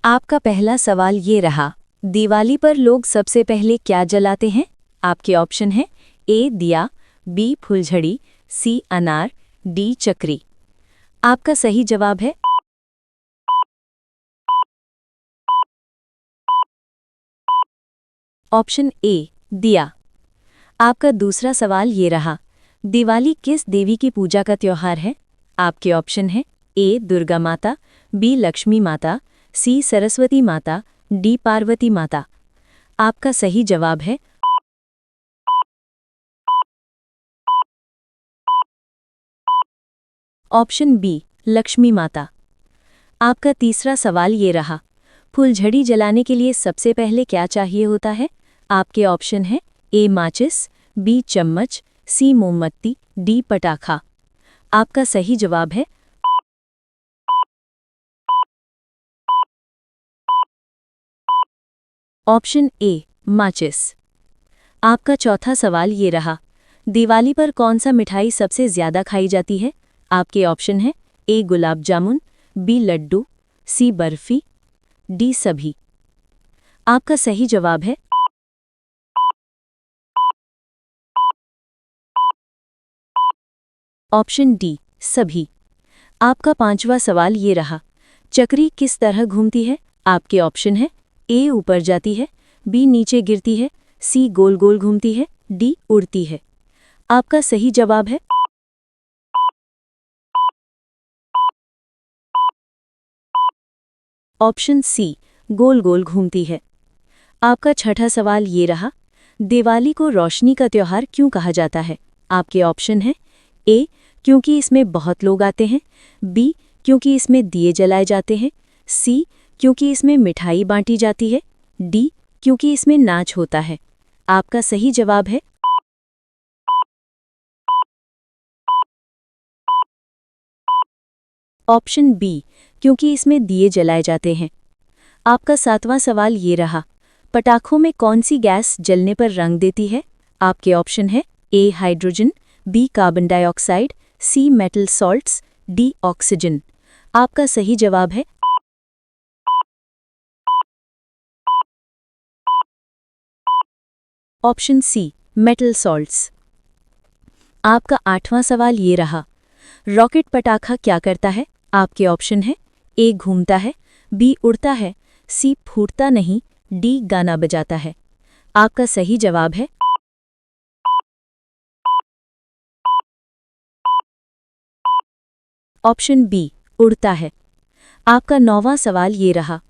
आपका पहला सवाल ये रहा, दिवाली पर लोग सबसे पहले क्या जलाते हैं? आपके ऑप्शन हैं ए दिया, बी फुलझड़ी, सी अनार, डी चक्री। आपका सही जवाब है ऑप्शन ए दिया। आपका दूसरा सवाल ये रहा, दिवाली किस देवी की पूजा का त्योहार है? आपके ऑप्शन हैं ए दुर्गा माता, बी लक्ष्मी माता, सी सरस्वती माता, डी पार्वती माता। आपका सही जवाब है ऑप्शन बी लक्ष्मी माता। आपका तीसरा सवाल ये रहा, फुलझड़ी जलाने के लिए सबसे पहले क्या चाहिए होता है? आपके ऑप्शन हैं ए माचिस, बी चम्मच, सी मोमबत्ती, डी पटाखा। आपका सही जवाब है ऑप्शन ए माचिस। आपका चौथा सवाल ये रहा, दिवाली पर कौन सा मिठाई सबसे ज्यादा खाई जाती है? आपके ऑप्शन हैं ए गुलाब जामुन, बी लड्डू, सी बर्फी, डी सभी। आपका सही जवाब है ऑप्शन डी सभी। आपका पांचवा सवाल ये रहा, चक्री किस तरह घूमती है? आपके ऑप्शन हैं ए ऊपर जाती है, बी नीचे गिरती है, सी गोल गोल घूमती है, डी उड़ती है। आपका सही जवाब है ऑप्शन सी गोल गोल घूमती है। आपका छठा सवाल ये रहा, दिवाली को रोशनी का त्योहार क्यों कहा जाता है? आपके ऑप्शन हैं ए क्योंकि इसमें बहुत लोग आते हैं, बी क्योंकि इसमें दिए जलाए जाते हैं, सी क्योंकि इसमें मिठाई बांटी जाती है, डी क्योंकि इसमें नाच होता है। आपका सही जवाब है ऑप्शन बी क्योंकि इसमें दिए जलाए जाते हैं। आपका सातवां सवाल ये रहा, पटाखों में कौन सी गैस जलने पर रंग देती है? आपके ऑप्शन है ए हाइड्रोजन, बी कार्बन डाइऑक्साइड, सी मेटल सॉल्ट्स, डी ऑक्सीजन। आपका सही जवाब है ऑप्शन सी मेटल सॉल्ट्स। आपका आठवां सवाल ये रहा, रॉकेट पटाखा क्या करता है? आपके ऑप्शन है ए घूमता है, बी उड़ता है, सी फूटता नहीं, डी गाना बजाता है। आपका सही जवाब है ऑप्शन बी उड़ता है। आपका नौवां सवाल ये रहा,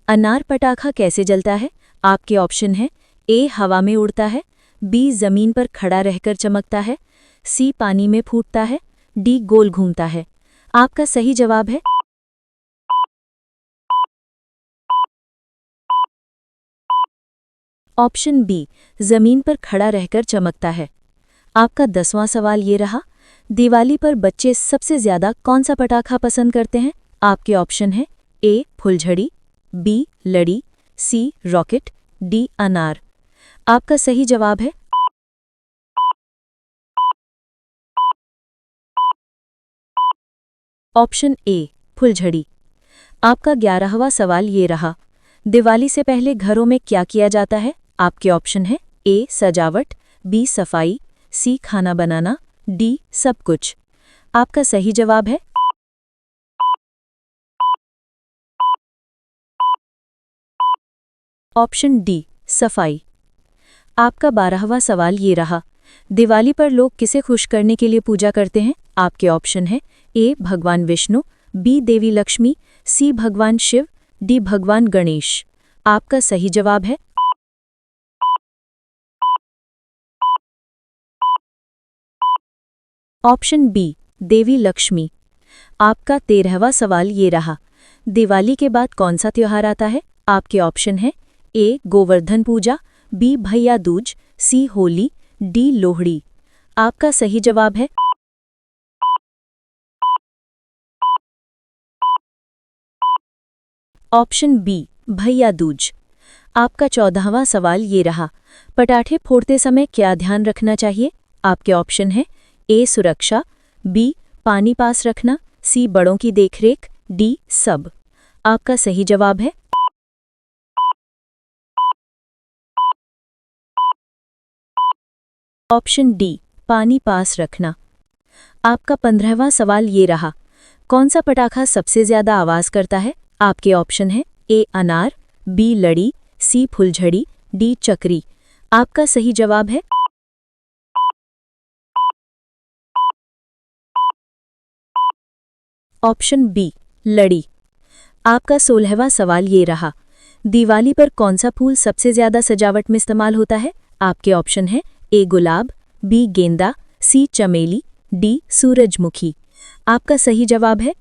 अनार पटाखा कैसे जलता है? आपके ऑप्शन है ए हवा में उड़ता है, बी जमीन पर खड़ा रहकर चमकता है, सी पानी में फूटता है, डी गोल घूमता है। आपका सही जवाब है ऑप्शन बी जमीन पर खड़ा रहकर चमकता है। आपका 10वां सवाल ये रहा, दिवाली पर बच्चे सबसे ज्यादा कौन सा पटाखा पसंद करते हैं? आपके ऑप्शन है ए फुलझड़ी, बी लड़ी, सी रॉकेट, डी अनार। आपका सही जवाब है ऑप्शन ए फुलझड़ी। आपका 11वां सवाल ये रहा, दिवाली से पहले घरों में क्या किया जाता है? आपके ऑप्शन है ए सजावट, बी सफाई, सी खाना बनाना, डी सब कुछ। आपका सही जवाब है ऑप्शन डी सफाई। आपका 12वां सवाल ये रहा, दिवाली पर लोग किसे खुश करने के लिए पूजा करते हैं? आपके ऑप्शन है ए भगवान विष्णु, बी देवी लक्ष्मी, सी भगवान शिव, डी भगवान गणेश। आपका सही जवाब है ऑप्शन बी देवी लक्ष्मी। आपका 13वां सवाल ये रहा, दिवाली के बाद कौन सा त्योहार आता है? आपके ऑप्शन है ए गोवर्धन पूजा, बी भैया दूज, सी होली, डी लोहड़ी। आपका सही जवाब है ऑप्शन बी भैया दूज। आपका 14वां सवाल ये रहा, पटाखे फोड़ते समय क्या ध्यान रखना चाहिए? आपके ऑप्शन है ए सुरक्षा, बी पानी पास रखना, सी बड़ों की देखरेख, डी सब। आपका सही जवाब है ऑप्शन डी पानी पास रखना। आपका 15वां सवाल ये रहा, कौन सा पटाखा सबसे ज्यादा आवाज करता है? आपके ऑप्शन है ए अनार, बी लड़ी, सी फुलझड़ी, डी चक्री। आपका सही जवाब है ऑप्शन बी लड़ी। आपका 16वां सवाल ये रहा, दिवाली पर कौन सा फूल सबसे ज्यादा सजावट में इस्तेमाल होता है? आपके ऑप्शन है ए गुलाब, बी गेंदा, सी चमेली, डी सूरजमुखी। आपका सही जवाब है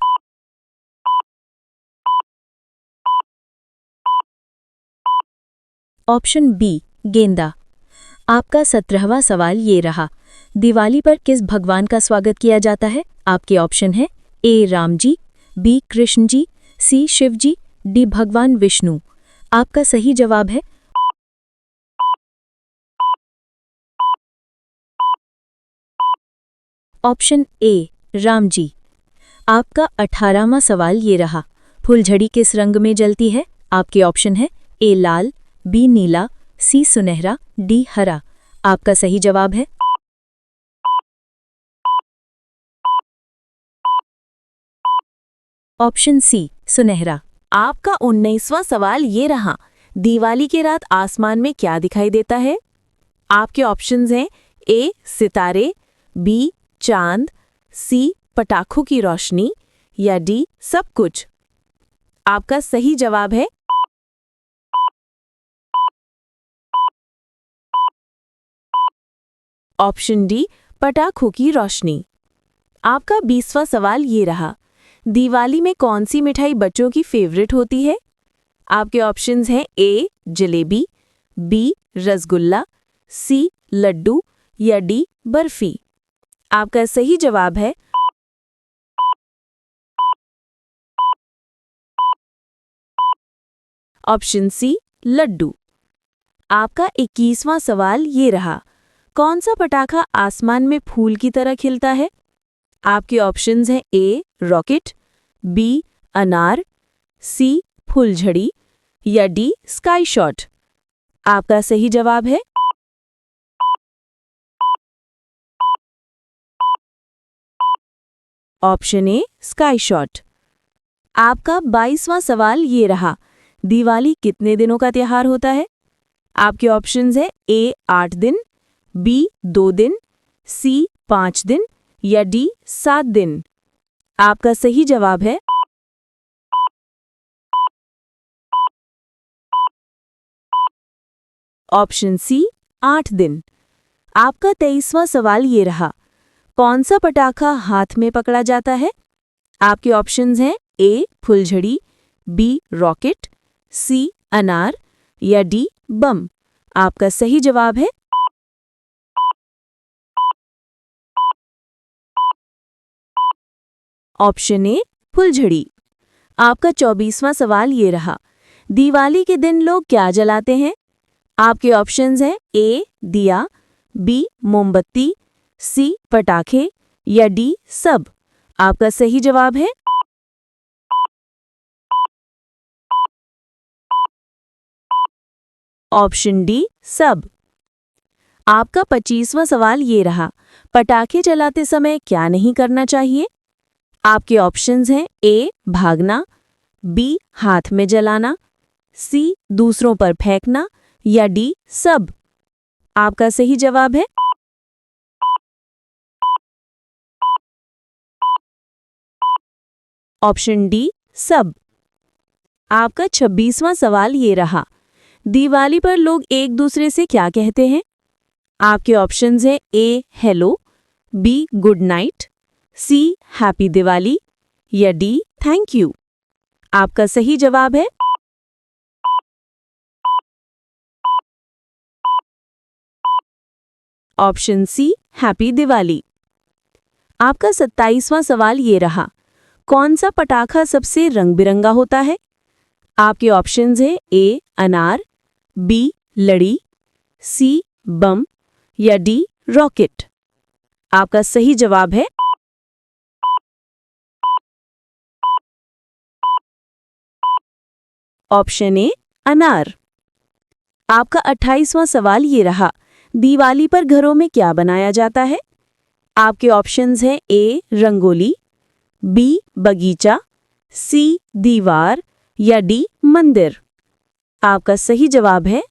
ऑप्शन बी गेंदा। आपका 17वां सवाल ये रहा, दिवाली पर किस भगवान का स्वागत किया जाता है? आपके ऑप्शन है ए राम जी, बी कृष्ण जी, सी शिव जी, डी भगवान विष्णु। आपका सही जवाब है ऑप्शन ए राम जी। आपका 18वां सवाल ये रहा, फुलझड़ी किस रंग में जलती है? आपके ऑप्शन है ए लाल, बी नीला, सी सुनहरा, डी हरा। आपका सही जवाब है ऑप्शन सी सुनहरा। आपका 19वां सवाल ये रहा, दिवाली की रात आसमान में क्या दिखाई देता है? आपके ऑप्शंस हैं ए सितारे, बी चांद, सी पटाखों की रोशनी या डी सब कुछ। आपका सही जवाब है ऑप्शन डी पटाखों की रोशनी। आपका 20वां सवाल ये रहा, दिवाली में कौन सी मिठाई बच्चों की फेवरेट होती है? आपके ऑप्शंस हैं ए जलेबी, बी रसगुल्ला, सी लड्डू या डी बर्फी। आपका सही जवाब है ऑप्शन सी लड्डू। आपका 21वां सवाल ये रहा, कौन सा पटाखा आसमान में फूल की तरह खिलता है? आपके ऑप्शंस हैं ए रॉकेट, बी अनार, सी फुलझड़ी या डी स्काई शॉट। आपका सही जवाब है ऑप्शन ए स्काई शॉट। आपका 22वां सवाल ये रहा, दिवाली कितने दिनों का त्योहार होता है? आपके ऑप्शंस हैं ए 8 दिन, बी 2 दिन, सी 5 दिन या डी 7 दिन। आपका सही जवाब है ऑप्शन सी 8 दिन। आपका 23वां सवाल ये रहा, कौन सा पटाखा हाथ में पकड़ा जाता है? आपके ऑप्शंस हैं ए फुलझड़ी, बी रॉकेट, सी अनार या डी बम। आपका सही जवाब है ऑप्शन ए फुलझड़ी। आपका 24वां सवाल ये रहा, दिवाली के दिन लोग क्या जलाते हैं? आपके ऑप्शंस हैं ए दिया, बी मोमबत्ती, सी पटाखे या डी सब। आपका सही जवाब है ऑप्शन डी सब। आपका 25वां सवाल ये रहा, पटाखे जलाते समय क्या नहीं करना चाहिए? आपके ऑप्शंस हैं ए भागना, बी हाथ में जलाना, सी दूसरों पर फेंकना या डी सब। आपका सही जवाब है ऑप्शन डी सब। आपका 26वां सवाल ये रहा, दिवाली पर लोग एक दूसरे से क्या कहते हैं? आपके ऑप्शंस हैं A hello, B good night, C happy Diwali या डी थैंक यू। आपका सही जवाब है ऑप्शन सी हैप्पी दिवाली। आपका 27वां सवाल ये रहा, कौन सा पटाखा सबसे रंग बिरंगा होता है? आपके ऑप्शंस हैं ए अनार, बी लड़ी, सी बम या डी रॉकेट। आपका सही जवाब है ऑप्शन ए अनार। आपका 28वां सवाल ये रहा, दिवाली पर घरों में क्या बनाया जाता है? आपके ऑप्शंस हैं ए रंगोली, बी बगीचा, सी दीवार या डी मंदिर। आपका सही जवाब है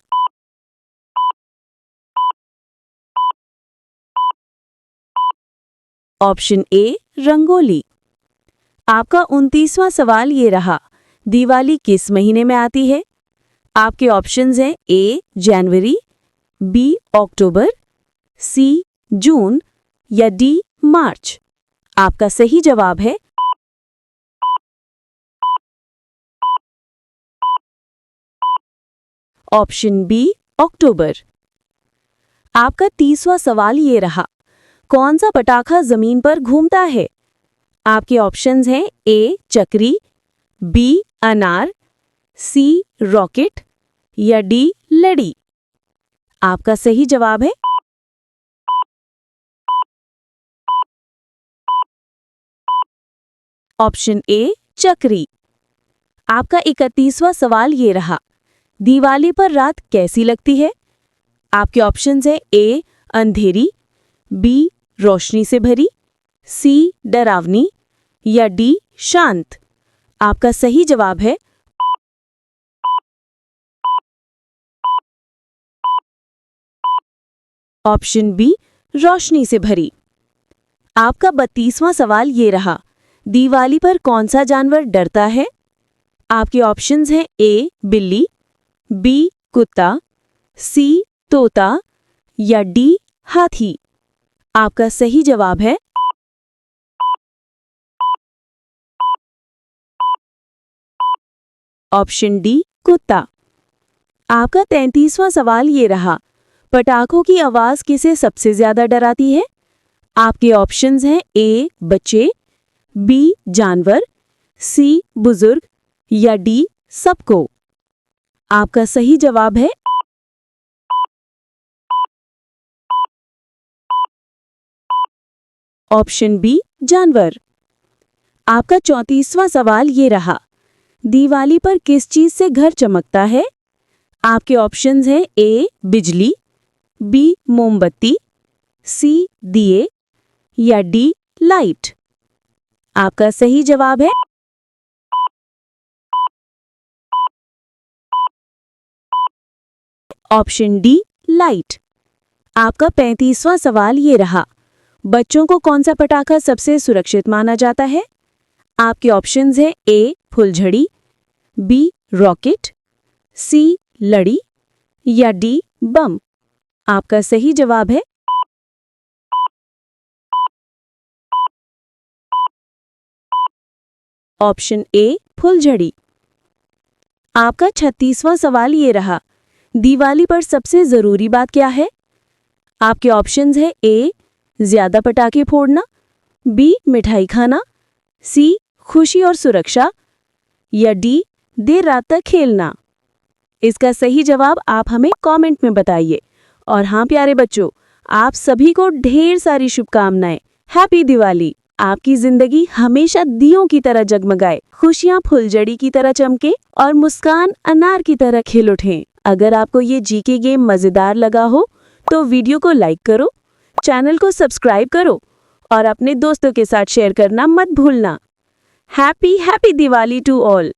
ऑप्शन ए रंगोली। आपका 29वां सवाल ये रहा, दिवाली किस महीने में आती है? आपके ऑप्शंस हैं ए जनवरी, बी अक्टूबर, सी जून या डी मार्च। आपका सही जवाब है ऑप्शन बी अक्टूबर। आपका 30वां सवाल ये रहा, कौन सा पटाखा जमीन पर घूमता है? आपके ऑप्शंस हैं ए चक्री, बी अनार, सी रॉकेट या डी लड़ी। आपका सही जवाब है ऑप्शन ए चक्री। आपका 31वां सवाल ये रहा, दिवाली पर रात कैसी लगती है? आपके ऑप्शंस हैं ए अंधेरी, बी रोशनी से भरी, सी डरावनी या डी शांत। आपका सही जवाब है ऑप्शन बी रोशनी से भरी। आपका 32वां सवाल ये रहा, दिवाली पर कौन सा जानवर डरता है? आपके ऑप्शंस हैं ए बिल्ली, बी कुत्ता, सी तोता या डी हाथी। आपका सही जवाब है ऑप्शन डी कुत्ता। आपका 33वां सवाल ये रहा, पटाखों की आवाज किसे सबसे ज्यादा डराती है? आपके ऑप्शंस हैं ए बच्चे, बी जानवर, सी बुजुर्ग या डी सबको। आपका सही जवाब है ऑप्शन बी जानवर। आपका 34वां सवाल ये रहा, दिवाली पर किस चीज से घर चमकता है? आपके ऑप्शंस हैं ए बिजली, बी मोमबत्ती, सी दिए या डी लाइट। आपका सही जवाब है ऑप्शन डी लाइट। आपका 35वां सवाल ये रहा, बच्चों को कौन सा पटाखा सबसे सुरक्षित माना जाता है? आपके ऑप्शंस हैं ए फुलझड़ी, बी रॉकेट, सी लड़ी या डी बम। आपका सही जवाब है ऑप्शन ए फुलझड़ी। आपका 36वां सवाल ये रहा, दिवाली पर सबसे जरूरी बात क्या है? आपके ऑप्शंस हैं ए ज्यादा पटाखे फोड़ना, बी मिठाई खाना, सी खुशी और सुरक्षा या डी देर रात तक खेलना। इसका सही जवाब आप हमें कमेंट में बताइए। और हाँ प्यारे बच्चों, आप सभी को ढेर सारी शुभकामनाएं। हैप्पी दिवाली। आपकी जिंदगी हमेशा दियों की तरह जगमगाए, खुशियां फुलझड़ी की तरह चमके और मुस्कान अनार की तरह खिल उठें। अगर आपको ये जीके गेम मजेदार लगा हो तो वीडियो को लाइक करो, चैनल को सब्सक्राइब करो और अपने दोस्तों के साथ शेयर करना मत भूलना। Happy Diwali to all.